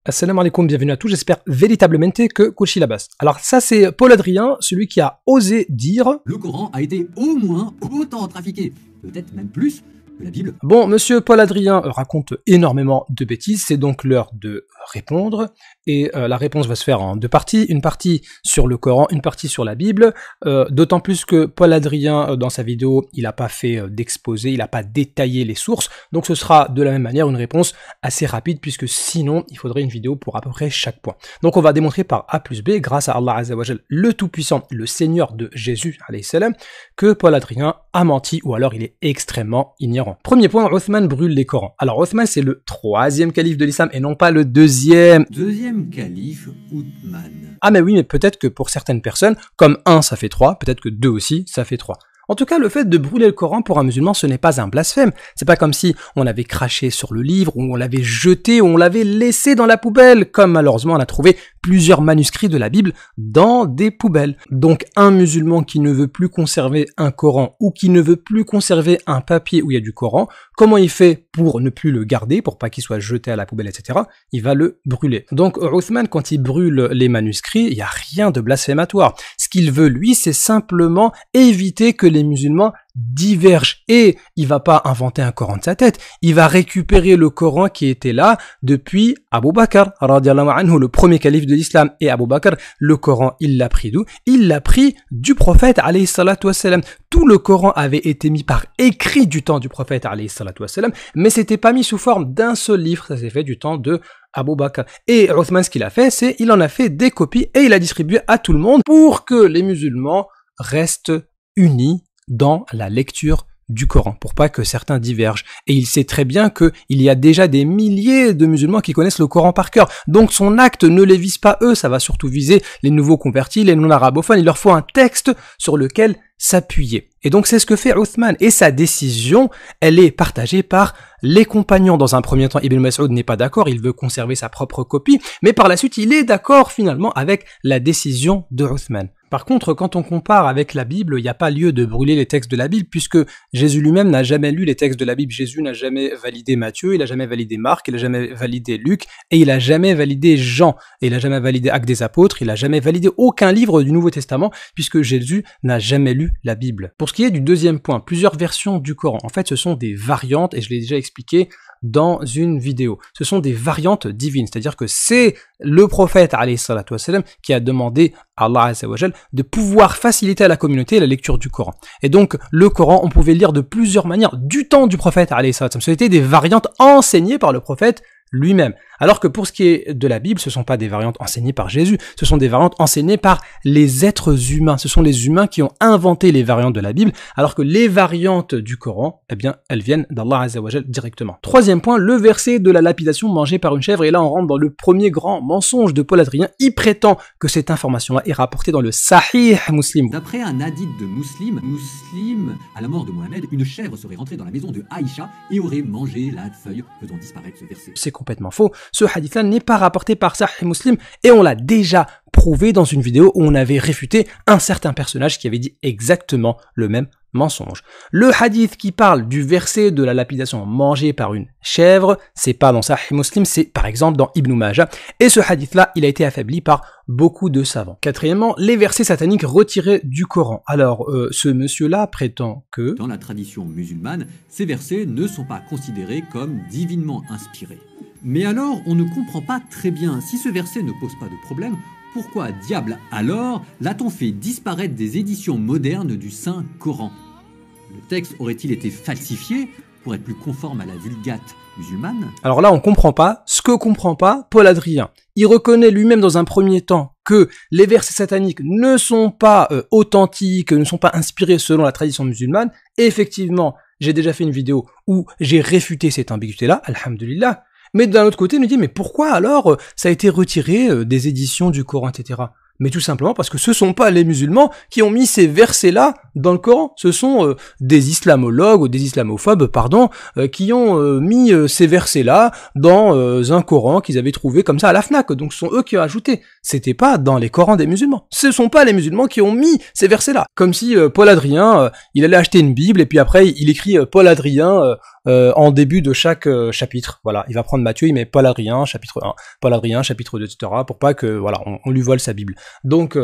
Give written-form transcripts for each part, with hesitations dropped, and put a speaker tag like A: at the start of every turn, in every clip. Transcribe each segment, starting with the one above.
A: Assalamu alaikum, bienvenue à tous, j'espère véritablement que Kouchi la basse. Alors ça c'est Paul Adrien, celui qui a osé dire
B: le Coran a été au moins autant trafiqué, peut-être même plus que la Bible.
A: Bon, monsieur Paul Adrien raconte énormément de bêtises, c'est donc l'heure de répondre, et la réponse va se faire en deux parties, une partie sur le Coran, une partie sur la Bible, d'autant plus que Paul Adrien, dans sa vidéo, il n'a pas fait d'exposé, il n'a pas détaillé les sources, donc ce sera de la même manière une réponse assez rapide, puisque sinon, il faudrait une vidéo pour à peu près chaque point. Donc on va démontrer par A plus B, grâce à Allah Azza wa Jal, le Tout-Puissant, le Seigneur de Jésus, alayhi salam, que Paul Adrien a menti, ou alors il est extrêmement ignorant. Premier point, Othman brûle les Corans. Alors Othman, c'est le troisième calife de l'islam, et non pas le deuxième
B: Calife Othman.
A: Ah mais oui, mais peut-être que pour certaines personnes, comme 1 ça fait 3, peut-être que 2 aussi ça fait 3. En tout cas, le fait de brûler le Coran pour un musulman, ce n'est pas un blasphème. C'est pas comme si on avait craché sur le livre, ou on l'avait jeté, ou on l'avait laissé dans la poubelle, comme malheureusement on a trouvé plusieurs manuscrits de la Bible dans des poubelles. Donc un musulman qui ne veut plus conserver un Coran, ou qui ne veut plus conserver un papier où il y a du Coran, comment il fait pour ne plus le garder, pour pas qu'il soit jeté à la poubelle, etc. Il va le brûler. Donc Othman, quand il brûle les manuscrits, il n'y a rien de blasphématoire. Ce qu'il veut, lui, c'est simplement éviter que les musulmans divergent. Et il va pas inventer un Coran de sa tête. Il va récupérer le Coran qui était là depuis Abu Bakr, radiallahu anhu, le premier calife de l'islam. Et Abu Bakr, le Coran, il l'a pris d'où? Il l'a pris du prophète, alayhi salatu wassalam. Tout le Coran avait été mis par écrit du temps du prophète, alayhi salatu wassalam, mais c'était pas mis sous forme d'un seul livre. Ça s'est fait du temps de Abu Bakr. Et Othman, ce qu'il a fait, c'est il en a fait des copies et il a distribué à tout le monde pour que les musulmans restent unis dans la lecture du Coran, pour pas que certains divergent. Et il sait très bien qu'il y a déjà des milliers de musulmans qui connaissent le Coran par cœur. Donc son acte ne les vise pas eux, ça va surtout viser les nouveaux convertis, les non-arabophones. Il leur faut un texte sur lequel s'appuyer. Et donc c'est ce que fait Othman. Et sa décision, elle est partagée par les compagnons. Dans un premier temps, Ibn Mas'ud n'est pas d'accord, il veut conserver sa propre copie, mais par la suite, il est d'accord finalement avec la décision de Othman. Par contre, quand on compare avec la Bible, il n'y a pas lieu de brûler les textes de la Bible, puisque Jésus lui-même n'a jamais lu les textes de la Bible. Jésus n'a jamais validé Matthieu, il n'a jamais validé Marc, il n'a jamais validé Luc, et il n'a jamais validé Jean, et il n'a jamais validé Actes des Apôtres, il n'a jamais validé aucun livre du Nouveau Testament, puisque Jésus n'a jamais lu la Bible. Pour ce qui est du deuxième point, plusieurs versions du Coran. En fait, ce sont des variantes, et je l'ai déjà expliqué dans une vidéo. Ce sont des variantes divines, c'est-à-dire que c'est le prophète alayhi salatu wassalam qui a demandé à Allah azza wa jal de pouvoir faciliter à la communauté la lecture du Coran. Et donc le Coran, on pouvait le lire de plusieurs manières du temps du prophète alayhi salatu wassalam. C'était des variantes enseignées par le prophète lui-même. Alors que pour ce qui est de la Bible, ce ne sont pas des variantes enseignées par Jésus, ce sont des variantes enseignées par les êtres humains. Ce sont les humains qui ont inventé les variantes de la Bible, alors que les variantes du Coran, eh bien, elles viennent d'Allah Azza wa Jal directement. Troisième point, le verset de la lapidation mangée par une chèvre. Et là, on rentre dans le premier grand mensonge de Paul Adrien. Il prétend que cette information-là est rapportée dans le Sahih Muslim.
B: D'après un hadith de Muslim, à la mort de Mohammed, une chèvre serait rentrée dans la maison de Aïcha et aurait mangé la feuille, faisant disparaître ce verset.
A: C'est complètement faux. Ce hadith-là n'est pas rapporté par Sahih Muslim et on l'a déjà prouvé dans une vidéo où on avait réfuté un certain personnage qui avait dit exactement le même mensonge. Le hadith qui parle du verset de la lapidation mangée par une chèvre, c'est pas dans Sahih Muslim, c'est par exemple dans Ibn Majah. Et ce hadith-là, il a été affaibli par beaucoup de savants. Quatrièmement, les versets sataniques retirés du Coran. Alors, ce monsieur-là prétend que
B: dans la tradition musulmane, ces versets ne sont pas considérés comme divinement inspirés. Mais alors, on ne comprend pas très bien, si ce verset ne pose pas de problème, pourquoi diable alors l'a-t-on fait disparaître des éditions modernes du Saint Coran? Le texte aurait-il été falsifié pour être plus conforme à la Vulgate musulmane?
A: Alors là, on comprend pas. Ce que comprend pas Paul Adrien. Il reconnaît lui-même dans un premier temps que les versets sataniques ne sont pas authentiques, ne sont pas inspirés selon la tradition musulmane. Et effectivement, j'ai déjà fait une vidéo où j'ai réfuté cette ambiguïté-là, alhamdulillah. Mais d'un autre côté, il nous dit, mais pourquoi alors ça a été retiré des éditions du Coran, etc. Mais tout simplement parce que ce sont pas les musulmans qui ont mis ces versets-là dans le Coran. Ce sont des islamologues ou des islamophobes, pardon, qui ont mis ces versets-là dans un Coran qu'ils avaient trouvé comme ça à la Fnac. Donc ce sont eux qui ont ajouté. C'était pas dans les Corans des musulmans. Ce sont pas les musulmans qui ont mis ces versets-là. Comme si Paul Adrien, il allait acheter une Bible et puis après il écrit Paul Adrien en début de chaque chapitre. Voilà, il va prendre Matthieu, il met Paul Adrien, chapitre 1, Paul Adrien, chapitre 2, etc. pour pas que, voilà, on lui vole sa Bible. Donc,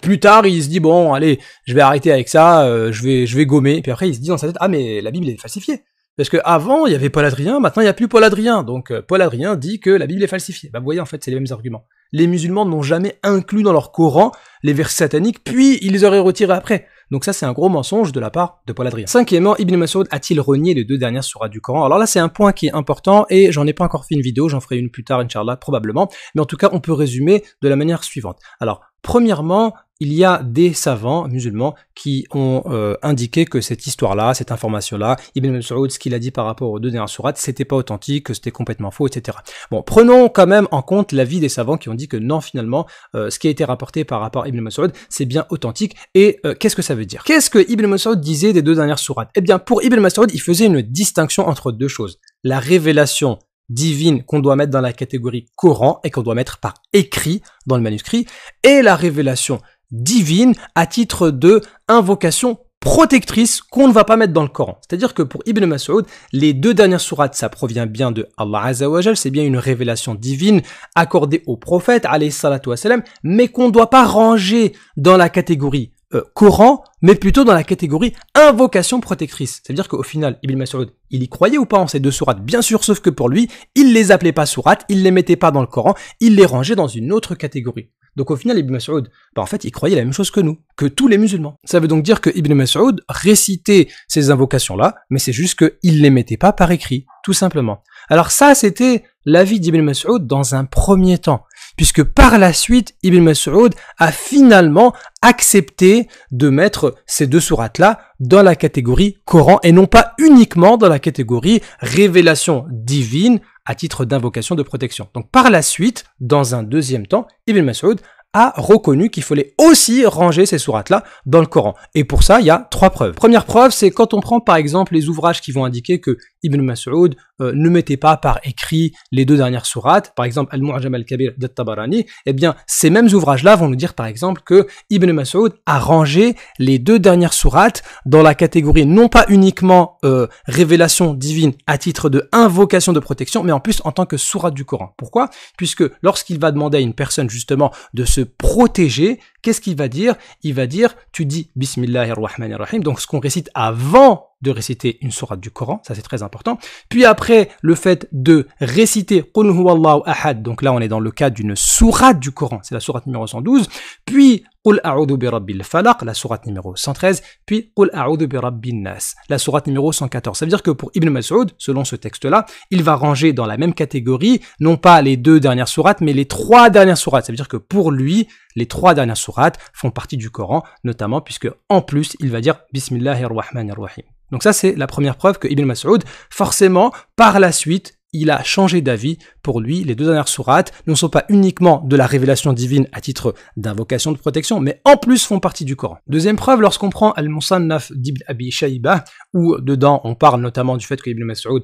A: plus tard, il se dit, bon, allez, je vais arrêter avec ça, je vais gommer. Et puis après, il se dit dans sa tête, ah, mais la Bible est falsifiée. Parce que avant, il y avait Paul Adrien, maintenant il n'y a plus Paul Adrien. Donc, Paul Adrien dit que la Bible est falsifiée. Bah, vous voyez, en fait, c'est les mêmes arguments. Les musulmans n'ont jamais inclus dans leur Coran les versets sataniques, puis ils les auraient retirés après. Donc ça, c'est un gros mensonge de la part de Paul Adrien. Cinquièmement, Ibn Mas'ud a-t-il renié les deux dernières sourates du Coran? Alors là, c'est un point qui est important et j'en ai pas encore fait une vidéo, j'en ferai une plus tard, Inch'Allah, probablement. Mais en tout cas, on peut résumer de la manière suivante. Alors, premièrement, il y a des savants musulmans qui ont indiqué que cette histoire-là, cette information-là, Ibn Mas'ud, ce qu'il a dit par rapport aux deux dernières sourates, c'était pas authentique, que c'était complètement faux, etc. Bon, prenons quand même en compte l'avis des savants qui ont dit que non, finalement, ce qui a été rapporté par rapport à Ibn Mas'ud, c'est bien authentique. Et qu'est-ce que ça veut dire? Qu'est-ce que Ibn Mas'ud disait des deux dernières sourates? Eh bien, pour Ibn Mas'ud, il faisait une distinction entre deux choses. La révélation divine qu'on doit mettre dans la catégorie Coran et qu'on doit mettre par écrit dans le manuscrit, et la révélation divine à titre de invocation protectrice qu'on ne va pas mettre dans le Coran. C'est-à-dire que pour Ibn Mas'ud, les deux dernières sourates, ça provient bien de Allah Azza wa Jal, c'est bien une révélation divine accordée au prophète, alayhi salatu wassalam, mais qu'on ne doit pas ranger dans la catégorie Coran, mais plutôt dans la catégorie invocation protectrice. C'est-à-dire qu'au final, Ibn Mas'ud, il y croyait ou pas en ces deux sourates? Bien sûr, sauf que pour lui, il les appelait pas sourates, il les mettait pas dans le Coran, il les rangeait dans une autre catégorie. Donc au final, Ibn Mas'ud, en fait, il croyait la même chose que nous, que tous les musulmans. Ça veut donc dire que Ibn Mas'ud récitait ces invocations-là, mais c'est juste qu'il les mettait pas par écrit, tout simplement. Alors ça, c'était l'avis d'Ibn Mas'ud dans un premier temps, puisque par la suite, Ibn Mas'ud a finalement accepté de mettre ces deux sourates-là dans la catégorie Coran et non pas uniquement dans la catégorie révélation divine à titre d'invocation de protection. Donc par la suite, dans un deuxième temps, Ibn Mas'ud a reconnu qu'il fallait aussi ranger ces sourates-là dans le Coran. Et pour ça, il y a trois preuves. Première preuve, c'est quand on prend par exemple les ouvrages qui vont indiquer que Ibn Mas'ud ne mettait pas par écrit les deux dernières sourates, par exemple Al-Mu'jam al-Kabir d'At-Tabarani, eh bien ces mêmes ouvrages-là vont nous dire par exemple que Ibn Mas'ud a rangé les deux dernières sourates dans la catégorie non pas uniquement révélation divine à titre de invocation de protection, mais en plus en tant que sourate du Coran. Pourquoi? Puisque lorsqu'il va demander à une personne justement de se protéger, qu'est-ce qu'il va dire? Il va dire, tu dis Bismillahir Rahmanir Rahim, donc ce qu'on récite avant de réciter une sourate du Coran, ça c'est très important. Puis après, le fait de réciter Qul huwallahu ahad, donc là on est dans le cas d'une sourate du Coran, c'est la sourate numéro 112, puis Qul a'udhu bi rabbil falaq, la sourate numéro 113, puis Qul a'udhu bi rabbin nas, la sourate numéro 114. Ça veut dire que pour Ibn Mas'ud, selon ce texte-là, il va ranger dans la même catégorie, non pas les deux dernières sourates, mais les trois dernières sourates. Ça veut dire que pour lui, les trois dernières sourates font partie du Coran, notamment puisque en plus, il va dire Bismillahir Rahmanir Rahim. Donc ça, c'est la première preuve que Ibn Mas'ud, forcément, par la suite, il a changé d'avis. Pour lui, les deux dernières sourates ne sont pas uniquement de la révélation divine à titre d'invocation de protection, mais en plus font partie du Coran. Deuxième preuve, lorsqu'on prend Al-Musannaf d'Ibn Abi Shayba, où dedans on parle notamment du fait que Ibn Mas'ud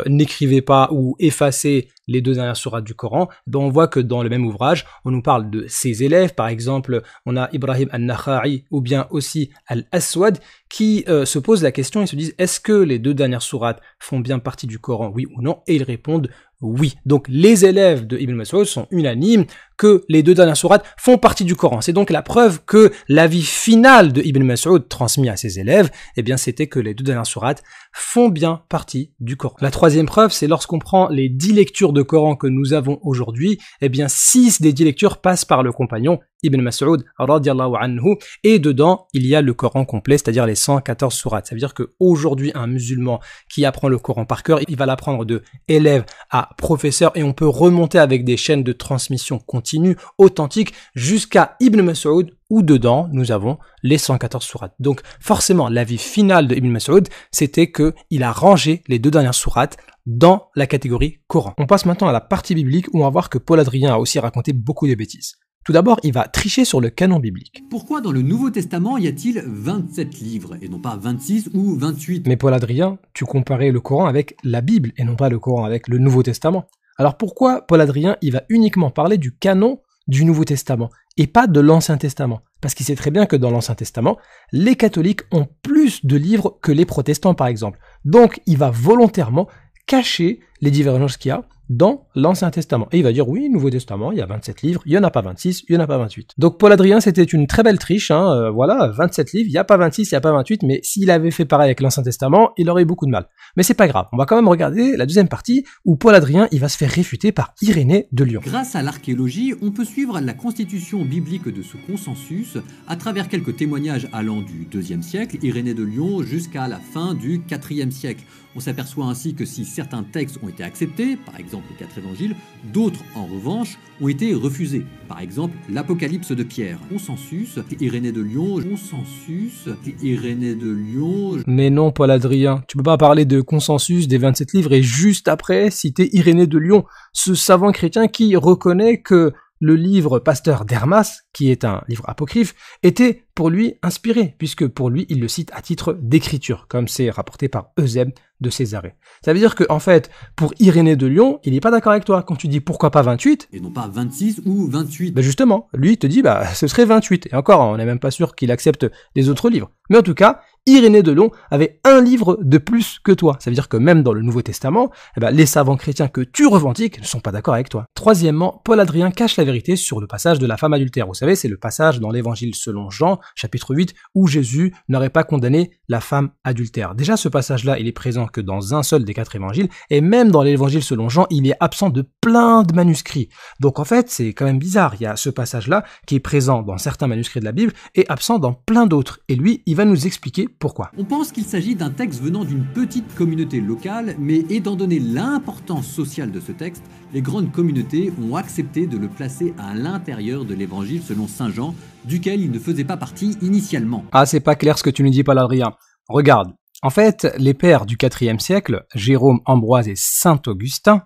A: n'écrivait pas ou effaçait les deux dernières sourates du Coran, ben on voit que dans le même ouvrage, on nous parle de ses élèves, par exemple, on a Ibrahim al-Nakha'i ou bien aussi Al-Aswad, qui se posent la question et se disent, est-ce que les deux dernières sourates font bien partie du Coran, oui ou non? Et ils répondent oui. Donc les élèves de Ibn Mas'ud sont unanimes que les deux dernières sourates font partie du Coran. C'est donc la preuve que l'avis final de Ibn Mas'ud transmis à ses élèves, eh bien c'était que les deux dernières sourates font bien partie du Coran. La troisième preuve, c'est lorsqu'on prend les 10 lectures de Coran que nous avons aujourd'hui, eh bien 6 des 10 lectures passent par le compagnon Ibn Mas'ud radiyallahu anhu, et dedans il y a le Coran complet, c'est-à-dire les 114 sourates. Ça veut dire qu'aujourd'hui un musulman qui apprend le Coran par cœur, il va l'apprendre de élève à professeur, et on peut remonter avec des chaînes de transmission continue, authentiques, jusqu'à Ibn Mas'ud, où dedans nous avons les 114 sourates. Donc forcément l'avis final de Ibn Mas'ud, c'était qu'il a rangé les deux dernières sourates dans la catégorie Coran. On passe maintenant à la partie biblique où on va voir que Paul Adrien a aussi raconté beaucoup de bêtises. Tout d'abord, il va tricher sur le canon biblique.
B: Pourquoi dans le Nouveau Testament y a-t-il 27 livres et non pas 26 ou 28?
A: Mais Paul Adrien, tu comparais le Coran avec la Bible et non pas le Coran avec le Nouveau Testament. Alors pourquoi Paul Adrien, il va uniquement parler du canon du Nouveau Testament et pas de l'Ancien Testament? Parce qu'il sait très bien que dans l'Ancien Testament, les catholiques ont plus de livres que les protestants par exemple. Donc il va volontairement cacher les divergences qu'il y a dans l'Ancien Testament. Et il va dire, oui, Nouveau Testament, il y a 27 livres, il n'y en a pas 26, il n'y en a pas 28. Donc Paul Adrien, c'était une très belle triche, voilà, 27 livres, il n'y a pas 26, il n'y a pas 28, mais s'il avait fait pareil avec l'Ancien Testament, il aurait eu beaucoup de mal. Mais c'est pas grave, on va quand même regarder la deuxième partie, où Paul Adrien, il va se faire réfuter par Irénée de Lyon.
B: Grâce à l'archéologie, on peut suivre la constitution biblique de ce consensus à travers quelques témoignages allant du IIe siècle, Irénée de Lyon, jusqu'à la fin du IVe siècle. On s'aperçoit ainsi que si certains textes ont été acceptés, par exemple les 4 évangiles, d'autres, en revanche, ont été refusés. Par exemple, l'Apocalypse de Pierre. Consensus, Irénée de Lyon, consensus, Irénée de Lyon...
A: Mais non, Paul Adrien, tu peux pas parler de consensus des 27 livres et juste après citer Irénée de Lyon, ce savant chrétien qui reconnaît que le livre Pasteur d'Hermas, qui est un livre apocryphe, était pour lui inspiré, puisque pour lui, il le cite à titre d'écriture, comme c'est rapporté par Eusèbe de Césarée. Ça veut dire que, en fait, pour Irénée de Lyon, il n'est pas d'accord avec toi. Quand tu dis pourquoi pas 28,
B: et non pas 26 ou 28.
A: Ben justement, lui, il te dit, ce serait 28. Et encore, on n'est même pas sûr qu'il accepte les autres livres. Mais en tout cas, Irénée de Lyon avait un livre de plus que toi. Ça veut dire que même dans le Nouveau Testament, les savants chrétiens que tu revendiques ne sont pas d'accord avec toi. Troisièmement, Paul Adrien cache la vérité sur le passage de la femme adultère. Vous savez, c'est le passage dans l'Évangile selon Jean, chapitre 8, où Jésus n'aurait pas condamné la femme adultère. Déjà, ce passage-là, il est présent que dans un seul des 4 évangiles, et même dans l'Évangile selon Jean, il est absent de plein de manuscrits. Donc en fait, c'est quand même bizarre. Il y a ce passage-là qui est présent dans certains manuscrits de la Bible et absent dans plein d'autres. Et lui, il va nous expliquer pourquoi.
B: On pense qu'il s'agit d'un texte venant d'une petite communauté locale, mais étant donné l'importance sociale de ce texte, les grandes communautés ont accepté de le placer à l'intérieur de l'Évangile selon Saint Jean, duquel il ne faisait pas partie initialement.
A: Ah, c'est pas clair ce que tu nous dis, Paul Adrien. Regarde. En fait, les pères du IVe siècle, Jérôme, Ambroise et Saint Augustin,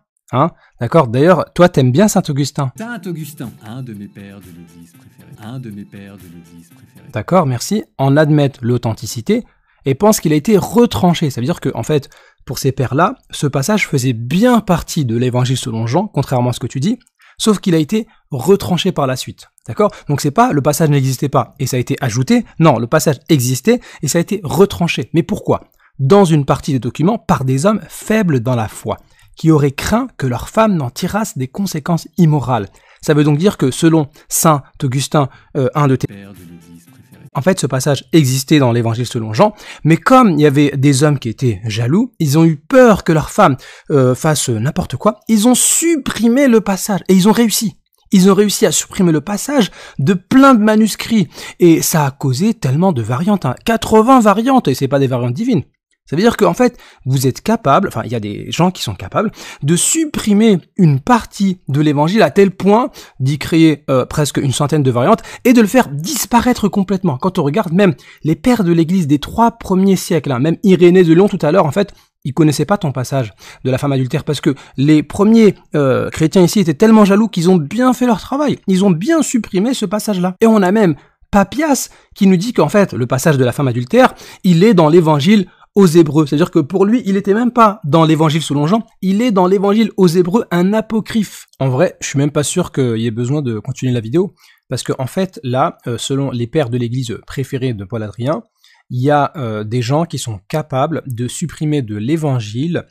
A: d'accord. D'ailleurs, toi, t'aimes bien Saint Augustin.
B: Saint Augustin, un de mes pères de l'Église préférés. Un de mes pères de l'Église préférés.
A: D'accord, merci. En admettent l'authenticité et pensent qu'il a été retranché. Ça veut dire que, en fait, pour ces pères-là, ce passage faisait bien partie de l'Évangile selon Jean, contrairement à ce que tu dis, sauf qu'il a été retranché par la suite. D'accord? Donc c'est pas le passage n'existait pas et ça a été ajouté. Non, le passage existait et ça a été retranché. Mais pourquoi? Dans une partie des documents par des hommes faibles dans la foi, qui auraient craint que leurs femmes n'en tirassent des conséquences immorales. Ça veut donc dire que selon Saint Augustin, un de tes pères de l'Église préférés, en fait ce passage existait dans l'Évangile selon Jean, mais comme il y avait des hommes qui étaient jaloux, ils ont eu peur que leurs femmes fassent n'importe quoi, ils ont supprimé le passage et ils ont réussi. Ils ont réussi à supprimer le passage de plein de manuscrits. Et ça a causé tellement de variantes. 80 variantes, et c'est pas des variantes divines. Ça veut dire qu'en fait, vous êtes capable, il y a des gens qui sont capables de supprimer une partie de l'évangile à tel point d'y créer presque une centaine de variantes et de le faire disparaître complètement. Quand on regarde même les pères de l'église des 3 premiers siècles, même Irénée de Lyon tout à l'heure, en fait, ils connaissaient pas ton passage de la femme adultère parce que les premiers chrétiens ici étaient tellement jaloux qu'ils ont bien fait leur travail. Ils ont bien supprimé ce passage-là. Et on a même Papias qui nous dit qu'en fait, le passage de la femme adultère, il est dans l'évangile aux Hébreux. C'est-à-dire que pour lui, il était même pas dans l'évangile selon Jean, il est dans l'évangile aux Hébreux, un apocryphe. En vrai, je suis même pas sûr qu'il y ait besoin de continuer la vidéo parce que en fait, là, selon les pères de l'église préférés de Paul Adrien, il y a des gens qui sont capables de supprimer de l'évangile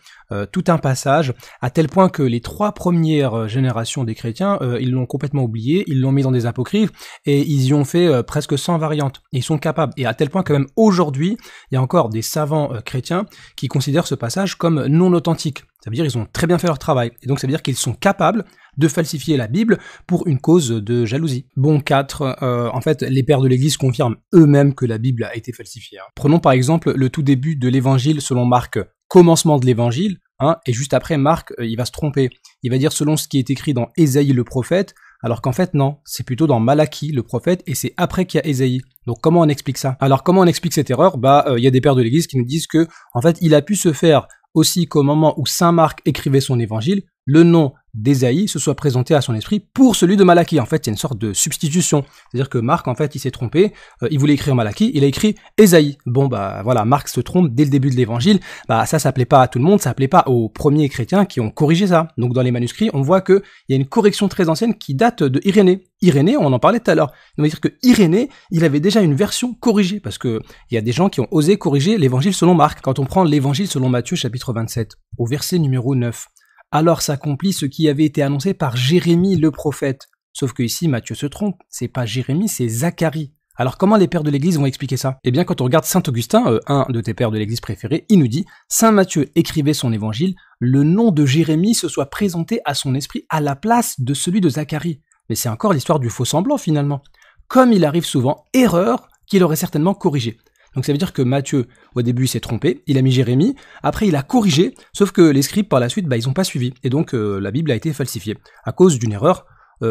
A: tout un passage, à tel point que les 3 premières générations des chrétiens, ils l'ont complètement oublié, ils l'ont mis dans des apocryphes, et ils y ont fait presque 100 variantes. Et ils sont capables, et à tel point que même aujourd'hui, il y a encore des savants chrétiens qui considèrent ce passage comme non authentique. Ça veut dire qu'ils ont très bien fait leur travail, et donc ça veut dire qu'ils sont capables de falsifier la Bible pour une cause de jalousie. Bon, 4, en fait, les pères de l'Église confirment eux-mêmes que la Bible a été falsifiée. Prenons par exemple le tout début de l'Évangile selon Marc, commencement de l'Évangile, et juste après, Marc, il va se tromper. Il va dire selon ce qui est écrit dans Ésaïe le prophète, alors qu'en fait, non, c'est plutôt dans Malachie le prophète, et c'est après qu'il y a Ésaïe. Donc comment on explique ça? Alors comment on explique cette erreur? Il y a des pères de l'Église qui nous disent que, en fait, il a pu se faire aussi qu'au moment où saint Marc écrivait son évangile, le nom d'Ésaïe se soit présenté à son esprit pour celui de Malachie. En fait, c'est une sorte de substitution. C'est-à-dire que Marc, en fait, il s'est trompé, il voulait écrire Malachie, il a écrit Ésaïe. Bon, bah voilà, Marc se trompe dès le début de l'évangile. Bah ça plaît pas à tout le monde, ça plaît pas aux premiers chrétiens qui ont corrigé ça. Donc dans les manuscrits, on voit qu'il y a une correction très ancienne qui date de Irénée. Irénée, on en parlait tout à l'heure. On va dire que Irénée, il avait déjà une version corrigée, parce que il y a des gens qui ont osé corriger l'évangile selon Marc. Quand on prend l'évangile selon Matthieu, chapitre 27, au verset numéro 9, alors s'accomplit ce qui avait été annoncé par Jérémie le prophète. Sauf que ici, Matthieu se trompe, c'est pas Jérémie, c'est Zacharie. Alors comment les pères de l'Église vont expliquer ça? Eh bien quand on regarde Saint Augustin, un de tes pères de l'Église préférés, il nous dit « Saint Matthieu écrivait son évangile, le nom de Jérémie se soit présenté à son esprit à la place de celui de Zacharie. » Mais c'est encore l'histoire du faux semblant finalement. Comme il arrive souvent, erreur qu'il aurait certainement corrigée. Donc ça veut dire que Matthieu, au début, il s'est trompé, il a mis Jérémie, après il a corrigé, sauf que les scribes par la suite, ils n'ont pas suivi. Et donc la Bible a été falsifiée, à cause d'une erreur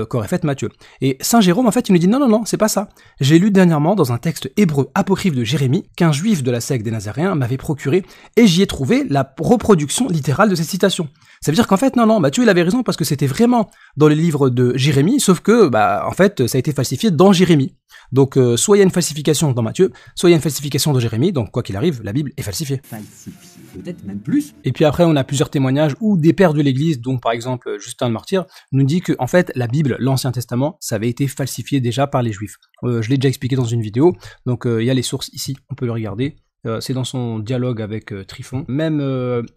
A: qu'aurait faite Matthieu. Et Saint Jérôme, en fait, il nous dit non, c'est pas ça. J'ai lu dernièrement dans un texte hébreu apocryphe de Jérémie qu'un juif de la secte des Nazaréens m'avait procuré, et j'y ai trouvé la reproduction littérale de cette citation. Ça veut dire qu'en fait, non, Matthieu, il avait raison parce que c'était vraiment dans les livres de Jérémie, sauf que, en fait, ça a été falsifié dans Jérémie. Donc, soit il y a une falsification dans Matthieu, soit il y a une falsification dans Jérémie, donc quoi qu'il arrive, la Bible est falsifiée.
B: Falsifié, peut-être même plus.
A: Et puis après, on a plusieurs témoignages où des pères de l'Église, dont par exemple Justin le Martyr, nous dit que en fait, la Bible, l'Ancien Testament, ça avait été falsifié déjà par les Juifs. Je l'ai déjà expliqué dans une vidéo, donc il y a les sources ici, on peut le regarder. C'est dans son dialogue avec Tryphon. Même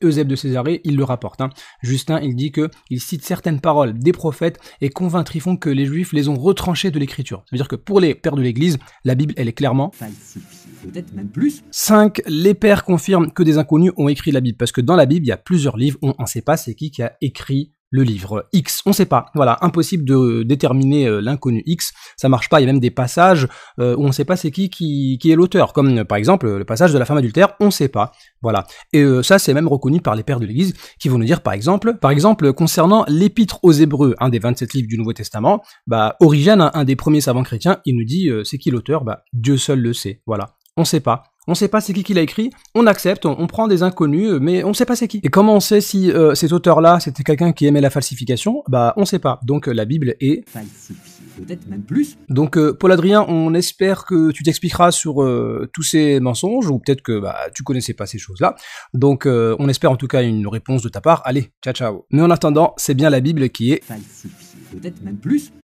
A: Eusèbe de Césarée, il le rapporte. Justin, il dit que il cite certaines paroles des prophètes et convainc Tryphon que les Juifs les ont retranchées de l'Écriture. Ça veut dire que pour les pères de l'Église, la Bible, elle est clairement
B: falsifiée, peut-être même plus.
A: 5. Les pères confirment que des inconnus ont écrit la Bible, parce que dans la Bible, il y a plusieurs livres, on ne sait pas c'est qui a écrit le livre X, on sait pas. Voilà, impossible de déterminer l'inconnu X, ça marche pas. Il y a même des passages où on sait pas c'est qui est l'auteur, comme par exemple le passage de la femme adultère, on sait pas. Voilà. Et ça, c'est même reconnu par les pères de l'Église qui vont nous dire, par exemple, concernant l'Épître aux Hébreux, un des 27 livres du Nouveau Testament, Origène, un des premiers savants chrétiens, il nous dit c'est qui l'auteur? Dieu seul le sait. Voilà, on sait pas. On sait pas c'est qui l'a écrit, on accepte, on prend des inconnus, mais on sait pas c'est qui. Et comment on sait si cet auteur-là, c'était quelqu'un qui aimait la falsification? On sait pas. Donc la Bible est
B: falsifiée, peut-être même plus.
A: Donc Paul Adrien, on espère que tu t'expliqueras sur tous ces mensonges, ou peut-être que tu connaissais pas ces choses-là. Donc on espère en tout cas une réponse de ta part. Allez, ciao ciao. Mais en attendant, c'est bien la Bible qui est
B: falsifiée, peut-être même plus.